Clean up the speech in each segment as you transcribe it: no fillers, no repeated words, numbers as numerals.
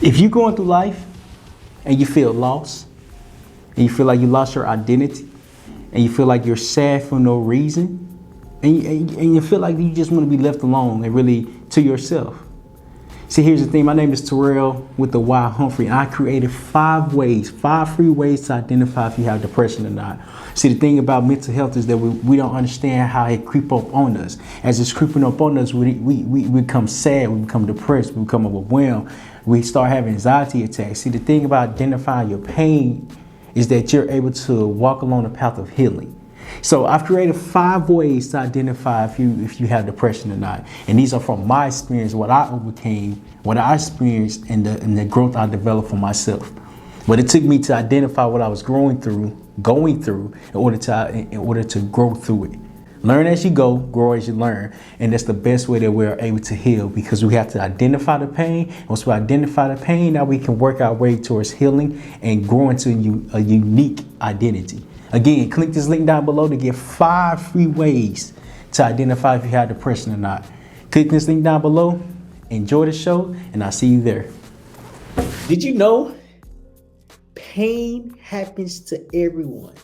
If you're going through life and you feel lost, and you feel like you lost your identity, and you feel like you're sad for no reason, and you feel like you just want to be left alone and really to yourself. See, here's the thing. My name is Terryl with the Humphrey, and I created 5 free ways to identify if you have depression or not. See, the thing about mental health is that we don't understand how it creep up on us. As it's creeping up on us, we become sad, we become depressed, we become overwhelmed, we start having anxiety attacks. See, the thing about identifying your pain is that you're able to walk along the path of healing. So I've created 5 ways to identify if you have depression or not. And these are from my experience, what I overcame, what I experienced, and the growth I developed for myself. But it took me to identify what I was going through in order to grow through it. Learn as you go, grow as you learn. And that's the best way that we're able to heal, because we have to identify the pain. Once we identify the pain, now we can work our way towards healing and grow into a unique identity. Again, click this link down below to get 5 free ways to identify if you have depression or not. Click this link down below. Enjoy the show, and I'll see you there. Did you know pain happens to everyone?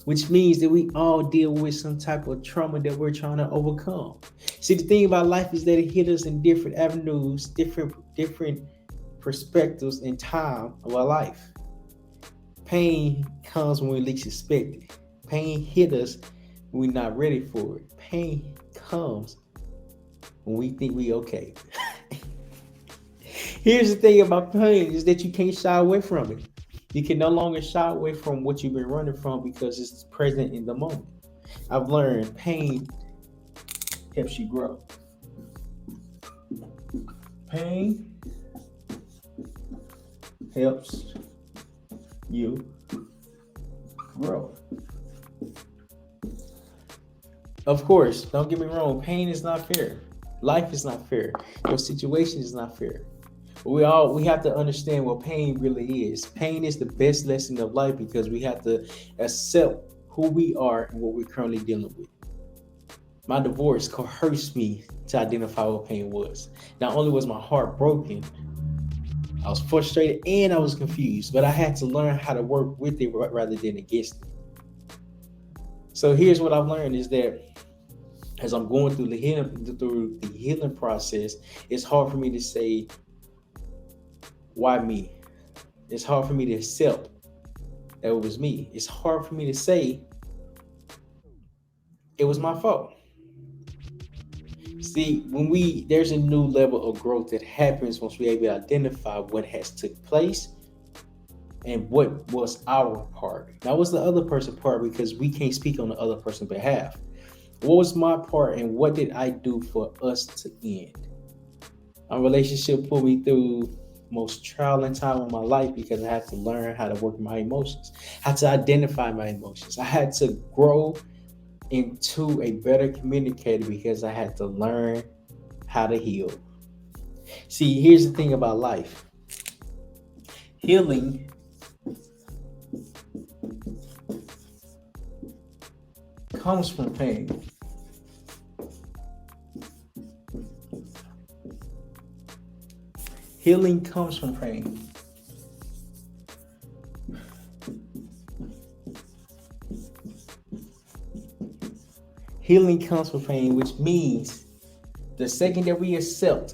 Which means that we all deal with some type of trauma that we're trying to overcome. See, the thing about life is that it hits us in different avenues, different perspectives in time of our life. Pain comes when we least expect it. Pain hits us when we're not ready for it. Pain comes when we think we're okay. Here's the thing about pain is that you can't shy away from it. You can no longer shy away from what you've been running from because it's present in the moment. I've learned pain helps you grow. Pain helps you grow. Of course, don't get me wrong, pain is not fair. Life is not fair. Your situation is not fair. We have to understand what pain really is. Pain is the best lesson of life because we have to accept who we are and what we're currently dealing with. My divorce coerced me to identify what pain was. Not only was my heart broken, I was frustrated and I was confused, but I had to learn how to work with it rather than against it. So here's what I've learned is that as I'm going through the healing process, it's hard for me to say, why me? It's hard for me to accept that it was me. It's hard for me to say it was my fault. See, there's a new level of growth that happens once we're able to identify what has took place and what was our part. Now, what's the other person's part? Because we can't speak on the other person's behalf. What was my part and what did I do for us to end? Our relationship put me through most trialing time of my life because I had to learn how to work my emotions, how to identify my emotions. I had to grow into a better communicator because I had to learn how to heal. See, here's the thing about life. Healing comes from pain. Healing comes from pain. Healing comes from pain, which means the second that we accept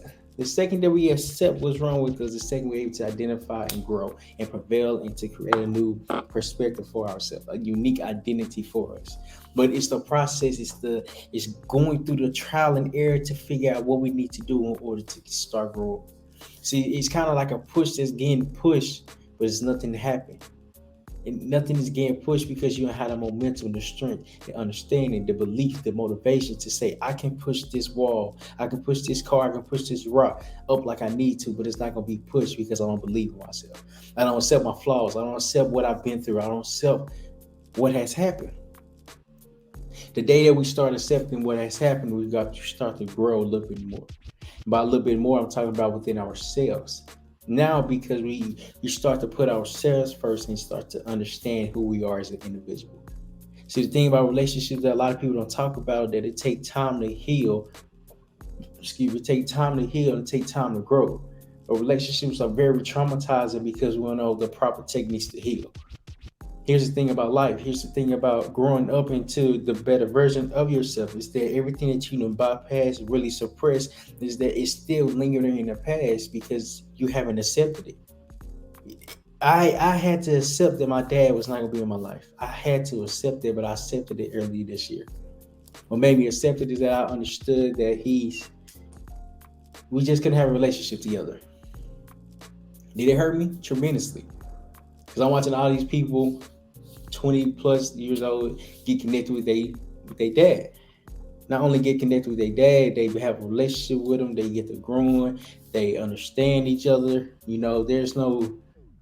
what's wrong with us, the second we're able to identify and grow and prevail and to create a new perspective for ourselves, a unique identity for us. But it's the process, it's going through the trial and error to figure out what we need to do in order to start growing. See, it's kind of like a push that's getting pushed, but it's nothing to happen. And nothing is getting pushed because you don't have the momentum, the strength, the understanding, the belief, the motivation to say, I can push this wall, I can push this car, I can push this rock up like I need to, but it's not going to be pushed because I don't believe in myself. I don't accept my flaws. I don't accept what I've been through. I don't accept what has happened. The day that we start accepting what has happened, we got to start to grow a little bit more. By a little bit more, I'm talking about within ourselves. Now, because we start to put ourselves first and start to understand who we are as an individual. See, the thing about relationships that a lot of people don't talk about, that it take time to heal. It take time to heal and take time to grow. But relationships are very traumatizing because we don't know the proper techniques to heal. Here's the thing about life. Here's the thing about growing up into the better version of yourself is that everything that you know bypass, really suppress, is that it's still lingering in the past because you haven't accepted it. I had to accept that my dad was not gonna be in my life. I had to accept it, but I accepted it early this year. What made me accept it is that I understood that we just couldn't have a relationship together. Did it hurt me? Tremendously. Because I'm watching all these people 20 plus years old get connected with their dad. Not only get connected with their dad, they have a relationship with them, they get to growing, they understand each other. You know, there's no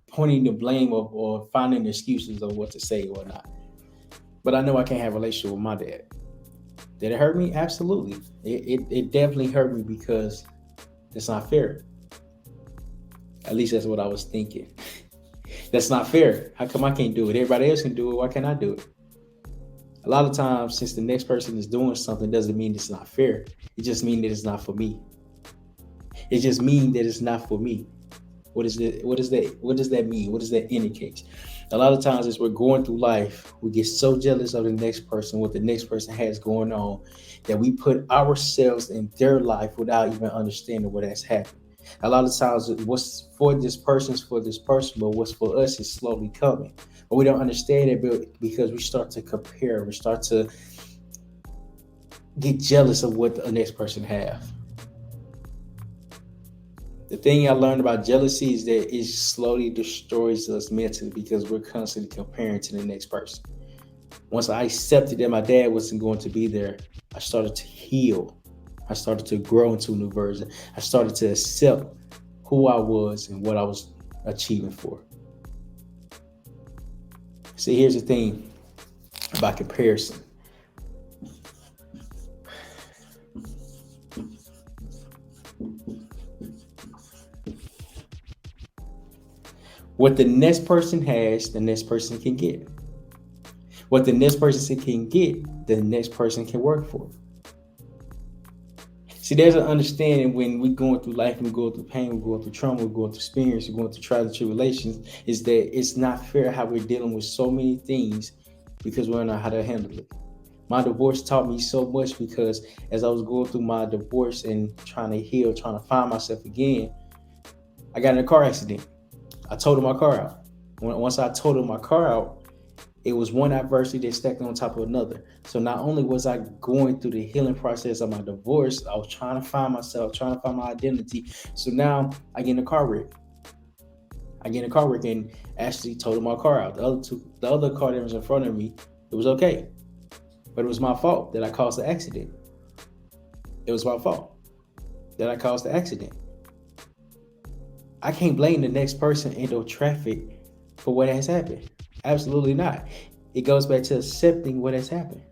pointing the blame or finding excuses of what to say or not. But I know I can't have a relationship with my dad. Did it hurt me? Absolutely. It definitely hurt me because it's not fair. At least that's what I was thinking. That's not fair. How come I can't do it? Everybody else can do it. Why can't I do it? A lot of times, since the next person is doing something, doesn't mean it's not fair. It just means that it's not for me. It just means that it's not for me. What is that? What is that? What does that mean? What does that indicate? A lot of times, as we're going through life, we get so jealous of the next person, what the next person has going on, that we put ourselves in their life without even understanding what has happened. A lot of times, what's for this person is for this person, but what's for us is slowly coming. But we don't understand it because we start to compare. We start to get jealous of what the next person have. The thing I learned about jealousy is that it slowly destroys us mentally because we're constantly comparing to the next person. Once I accepted that my dad wasn't going to be there, I started to heal. I started to grow into a new version. I started to accept who I was and what I was achieving for. See, here's the thing about comparison. What the next person has, the next person can get. What the next person can get, the next person can work for. See, there's an understanding when we're going through life, we're going through pain, we're going through trauma, we're going through experience, we're going through trials and tribulations, is that it's not fair how we're dealing with so many things because we don't know how to handle it. My divorce taught me so much because as I was going through my divorce and trying to heal, trying to find myself again, I got in a car accident. I totaled my car out. Once I totaled my car out, it was one adversity that stacked on top of another. So not only was I going through the healing process of my divorce, I was trying to find myself, trying to find my identity. So now I get in a car wreck. And actually totaled my car out. The other car that was in front of me, it was okay. But it was my fault that I caused the accident. It was my fault that I caused the accident. I can't blame the next person in the traffic for what has happened. Absolutely not. It goes back to accepting what has happened.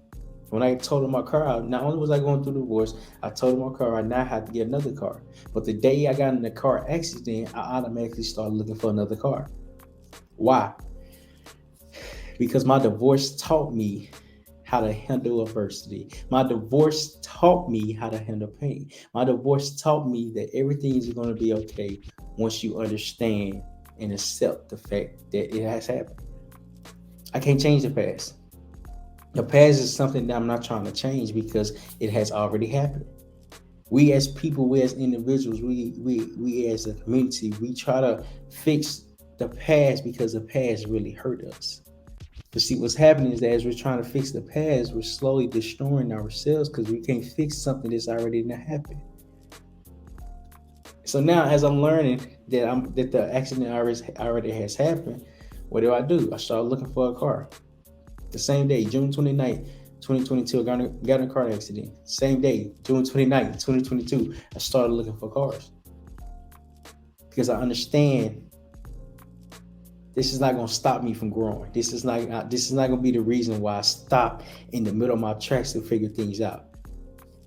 When I totaled my car out, not only was I going through the divorce, I totaled my car. I now had to get another car. But the day I got in the car accident, I automatically started looking for another car. Why? Because my divorce taught me how to handle adversity. My divorce taught me how to handle pain. My divorce taught me that everything is going to be okay once you understand and accept the fact that it has happened. I can't change the past. The past is something that I'm not trying to change because it has already happened. We as people, we as individuals, we as a community, we try to fix the past because the past really hurt us. But see, what's happening is that as we're trying to fix the past, we're slowly destroying ourselves because we can't fix something that's already not happened. So now, as I'm learning that the accident already has happened, what do? I started looking for a car. The same day, June 29th, 2022, I got in a car accident. Same day, June 29th, 2022, I started looking for cars. Because I understand this is not going to stop me from growing. This is not going to be the reason why I stop in the middle of my tracks to figure things out.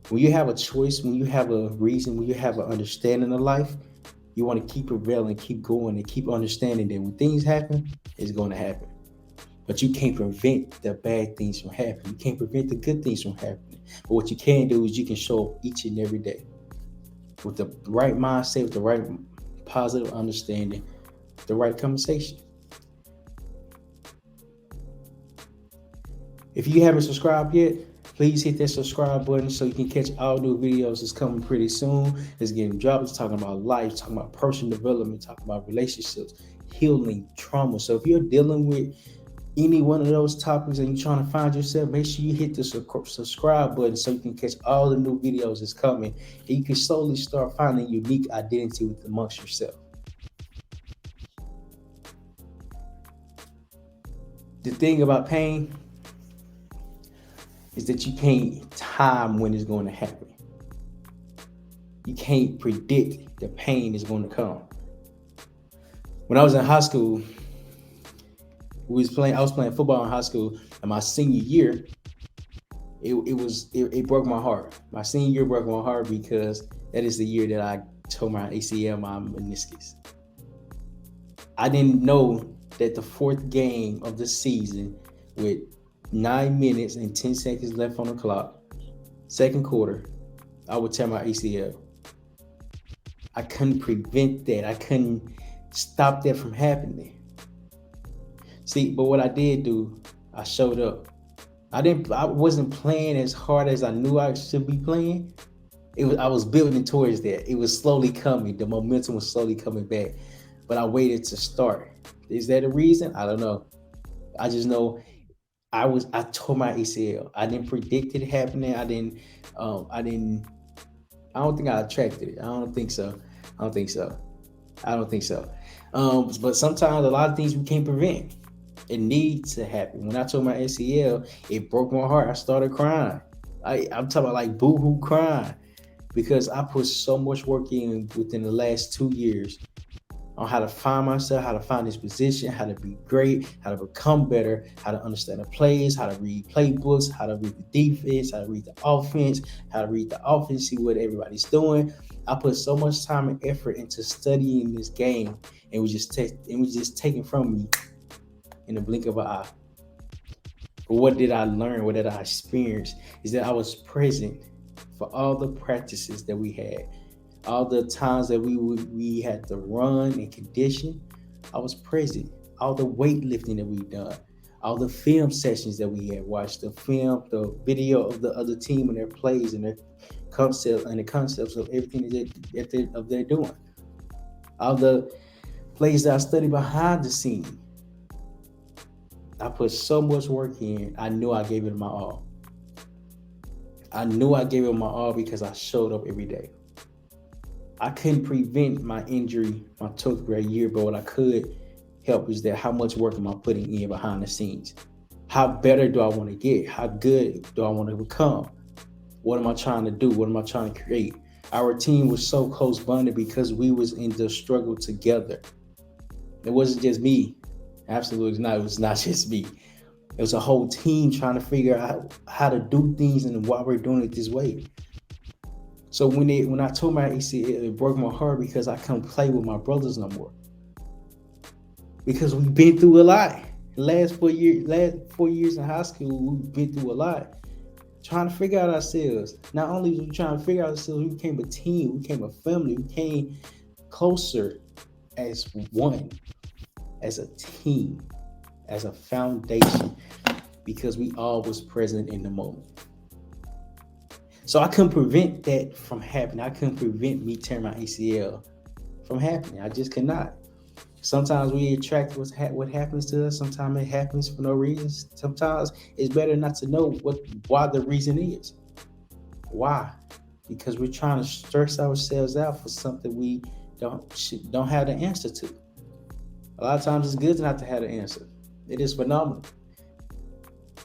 When you have a choice, when you have a reason, when you have an understanding of life, you want to keep prevailing, keep going, and keep understanding that when things happen, it's going to happen. But you can't prevent the bad things from happening. You can't prevent the good things from happening. But what you can do is you can show up each and every day with the right mindset, with the right positive understanding, the right conversation. If you haven't subscribed yet, please hit that subscribe button so you can catch all new videos that's coming pretty soon. It's getting dropped. It's talking about life, talking about personal development, talking about relationships, healing, trauma. So if you're dealing with any one of those topics and you're trying to find yourself, make sure you hit the subscribe button so you can catch all the new videos that's coming. And you can slowly start finding unique identity with amongst yourself. The thing about pain is that you can't time when it's going to happen. You can't predict the pain is going to come. When I was in high school, I was playing football in high school, and my senior year, it broke my heart. My senior year broke my heart because that is the year that I tore my ACL, my meniscus. I didn't know that the fourth game of the season, with 9 minutes and 10 seconds left on the clock, second quarter, I would tear my ACL. I couldn't prevent that. I couldn't stop that from happening. See, but what I did do, I showed up. I wasn't playing as hard as I knew I should be playing. I was building towards that. It was slowly coming. The momentum was slowly coming back. But I waited to start. Is that a reason? I don't know. I just know I tore my ACL. I didn't predict it happening. I don't think I attracted it. I don't think so. But sometimes a lot of things we can't prevent. It needs to happen. When I tore my ACL, it broke my heart. I started crying. I'm talking about like boo-hoo crying, because I put so much work in within the last 2 years on how to find myself, how to find this position, how to be great, how to become better, how to understand the plays, how to read playbooks, how to read the defense, how to read the offense, see what everybody's doing. I put so much time and effort into studying this game, and it was just taken from me in the blink of an eye. But what did I learn? What did I experience? Is that I was present for all the practices that we had. All the times that we had to run and condition, I was present. All the weightlifting that we've done, all the film sessions that we had watched, the video of the other team and their plays and their concepts of everything that they're doing. All the plays that I studied behind the scene. I put so much work in. I knew I gave it my all. Because I showed up every day. I couldn't prevent my injury my 12th grade year, but what I could help is that how much work am I putting in behind the scenes? How better do I want to get? How good do I want to become? What am I trying to do? What am I trying to create? Our team was so close bonded because we was in the struggle together. It wasn't just me. Absolutely not. It was not just me. It was a whole team trying to figure out how to do things and why we're doing it this way. So when I tore my ACL, it broke my heart because I couldn't play with my brothers no more. Because we've been through a lot. The last 4 years in high school, we've been through a lot. Trying to figure out ourselves. Not only was we trying to figure out ourselves, we became a team, we became a family, we came closer as one, as a team, as a foundation, because we all was present in the moment. So I couldn't prevent that from happening. I couldn't prevent me tearing my ACL from happening. I just could not. Sometimes we attract what happens to us. Sometimes it happens for no reason. Sometimes it's better not to know why the reason is. Why? Because we're trying to stress ourselves out for something we don't have the answer to. A lot of times it's good not to have the answer. It is phenomenal.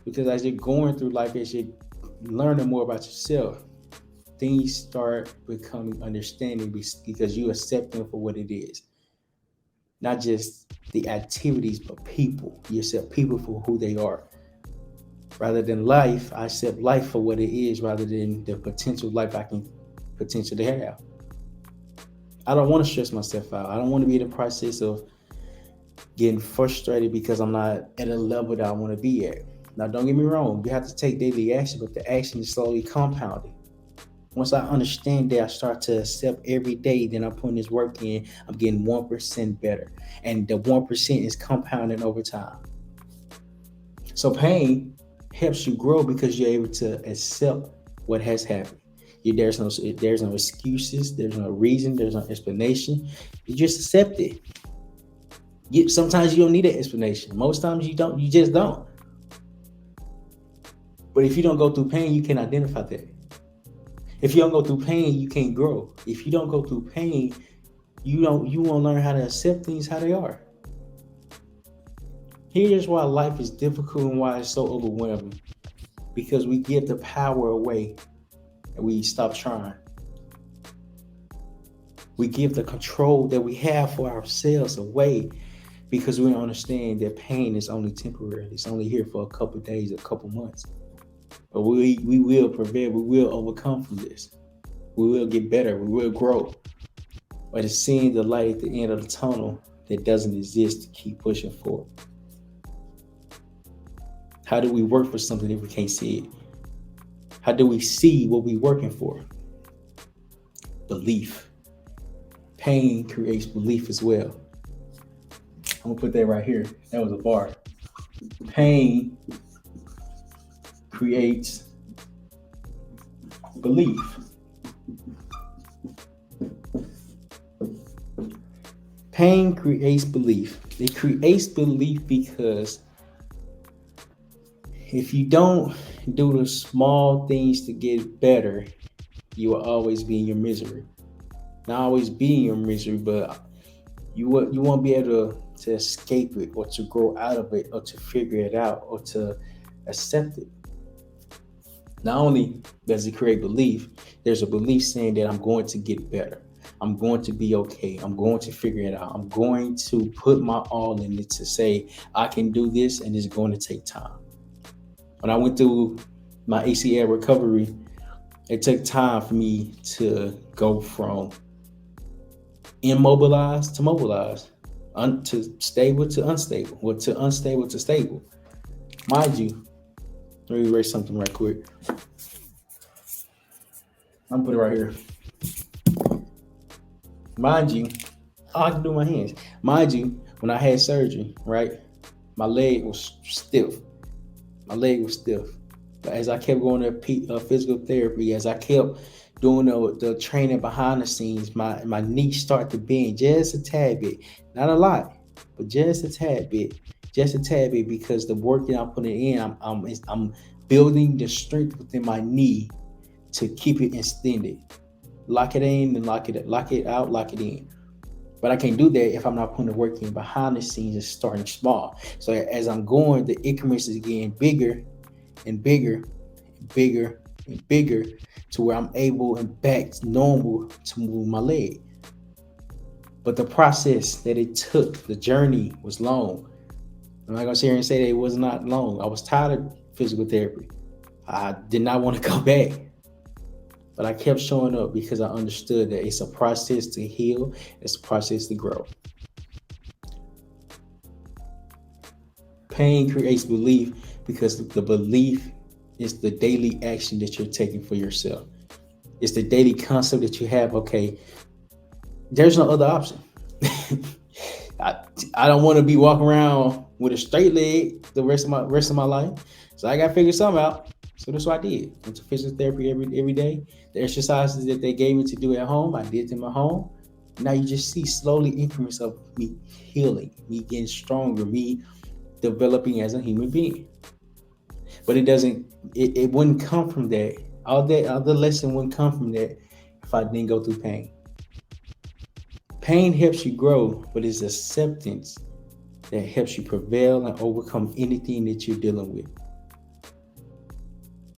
Because as you're going through life, as you're learning more about yourself, things start becoming understanding because you accept them for what it is. Not just the activities, but people. You accept people for who they are. Rather than life, I accept life for what it is rather than the potential life I can potentially have. I don't want to stress myself out. I don't want to be in the process of getting frustrated because I'm not at a level that I want to be at. Now, don't get me wrong. You have to take daily action, but the action is slowly compounding. Once I understand that, I start to accept every day. Then I'm putting this work in. I'm getting 1% better, and the 1% is compounding over time. So pain helps you grow because you're able to accept what has happened. There's no excuses. There's no reason. There's no explanation. You just accept it. Sometimes you don't need an explanation. Most times you don't. You just don't. But if you don't go through pain, you can identify that. If you don't go through pain, you can't grow. If you don't go through pain, you won't learn how to accept things how they are. Here's why life is difficult and why it's so overwhelming. Because we give the power away and we stop trying. We give the control that we have for ourselves away because we don't understand that pain is only temporary. It's only here for a couple of days, a couple months. But we will prevail. We will overcome from this. We will get better. We will grow. But it's seeing the light at the end of the tunnel that doesn't exist to keep pushing forward. How do we work for something if we can't see it? How do we see what we're working for? Belief. Pain creates belief as well. I'm gonna put that right here. That was a bar. Pain creates belief. Pain creates belief. It creates belief because if you don't do the small things to get better, you will always be in your misery. Not always be in your misery, but you won't be able to escape it or to grow out of it or to figure it out or to accept it. Not only does it create belief, there's a belief saying that I'm going to get better. I'm going to be okay. I'm going to figure it out. I'm going to put my all in it to say I can do this and it's going to take time. When I went through my ACL recovery, it took time for me to go from immobilized to mobilized, to stable to unstable, or to unstable to stable. Mind you, let me erase something right quick. I'm gonna put it right here. Mind you, all I can do with my hands. Mind you, when I had surgery, right, my leg was stiff. My leg was stiff. But as I kept going to physical therapy, as I kept doing the training behind the scenes, my knee started to bend just a tad bit. Not a lot, but just a tad bit. Just a tad bit because the work that I'm putting in, I'm building the strength within my knee to keep it extended. Lock it in and lock it out, lock it in. But I can't do that if I'm not putting the work in behind the scenes and starting small. So as I'm going, the increments is getting bigger and bigger and bigger and bigger to where I'm able and back to normal to move my leg. But the process that it took, the journey was long. I'm not gonna sit here and say that it was not long. I was tired of physical therapy. I did not want to go back. But I kept showing up because I understood that it's a process to heal, it's a process to grow. Pain creates belief because the belief is the daily action that you're taking for yourself. It's the daily concept that you have, okay, there's no other option. I don't want to be walking around with a straight leg the rest of my life. So I gotta figure something out. So that's what I did. Went to physical therapy every day. The exercises that they gave me to do at home, I did them at home. Now you just see slowly increments of me healing, me getting stronger, me developing as a human being. But it wouldn't come from that. All the lesson wouldn't come from that if I didn't go through pain. Pain helps you grow, but it's acceptance that helps you prevail and overcome anything that you're dealing with.